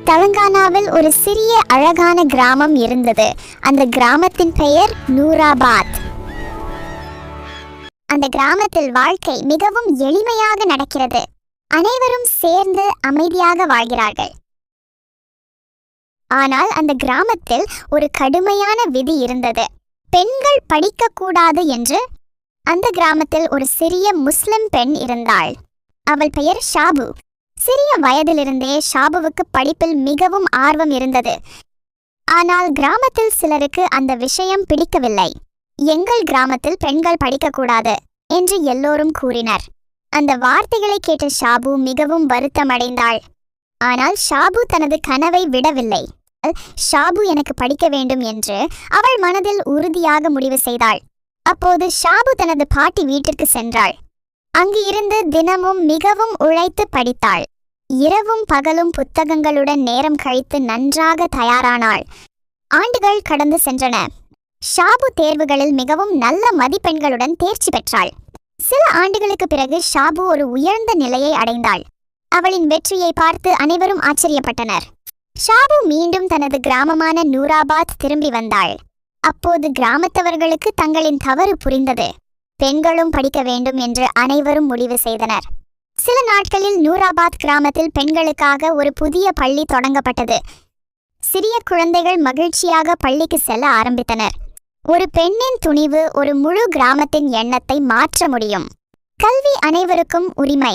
தெலங்கானாவில் ஒரு சிறிய அழகான கிராமம் இருந்தது. அந்த கிராமத்தின் பெயர் நூராபாத். அந்த கிராமத்தில் வாழ்க்கை மிகவும் எளிமையாக நடக்கிறது. அனைவரும் சேர்ந்து அமைதியாக வாழ்கிறார்கள். ஆனால் அந்த கிராமத்தில் ஒரு கடுமையான விதி இருந்தது. பெண்கள் படிக்கக்கூடாது என்று. அந்த கிராமத்தில் ஒரு சிறிய முஸ்லிம் பெண் இருந்தாள். அவள் பெயர் ஷாபு. சிறிய வயதிலிருந்தே ஷாபுவுக்கு படிப்பில் மிகவும் ஆர்வம் இருந்தது. ஆனால் கிராமத்தில் சிலருக்கு அந்த விஷயம் பிடிக்கவில்லை. எங்கள் கிராமத்தில் பெண்கள் படிக்கக்கூடாது என்று எல்லோரும் கூறினர். அந்த வார்த்தைகளை கேட்ட ஷாபு மிகவும் வருத்தமடைந்தாள். ஆனால் ஷாபு தனது கனவை விடவில்லை. ஷாபு எனக்கு படிக்க வேண்டும் என்று அவள் மனதில் உறுதியாக முடிவு செய்தாள். அப்போது ஷாபு தனது பாட்டி வீட்டிற்கு சென்றாள். அங்கு இருந்து தினமும் மிகவும் உழைத்து படித்தாள். இரவும் பகலும் புத்தகங்களுடன் நேரம் கழித்து நன்றாக தயாரானாள். ஆண்டுகள் கடந்து சென்றன. ஷாபு தேர்வுகளில் மிகவும் நல்ல மதிப்பெண்களுடன் தேர்ச்சி பெற்றாள். சில ஆண்டுகளுக்கு பிறகு ஷாபு ஒரு உயர்ந்த நிலையை அடைந்தாள். அவளின் வெற்றியை பார்த்து அனைவரும் ஆச்சரியப்பட்டனர். ஷாபு மீண்டும் தனது கிராமமான நூராபாத் திரும்பி வந்தாள். அப்போது கிராமத்தவர்களுக்கு தங்களின் தவறு புரிந்தது. பெண்களும் படிக்க வேண்டும் என்று அனைவரும் முடிவு செய்தனர். சில நாட்களில் நூராபாத் கிராமத்தில் பெண்களுக்காக ஒரு புதிய பள்ளி தொடங்கப்பட்டது. சிறிய குழந்தைகள் மகிழ்ச்சியாக பள்ளிக்கு செல்ல ஆரம்பித்தனர். ஒரு பெண்ணின் துணிவு ஒரு முழு கிராமத்தின் எண்ணத்தை மாற்ற முடியும். கல்வி அனைவருக்கும் உரிமை.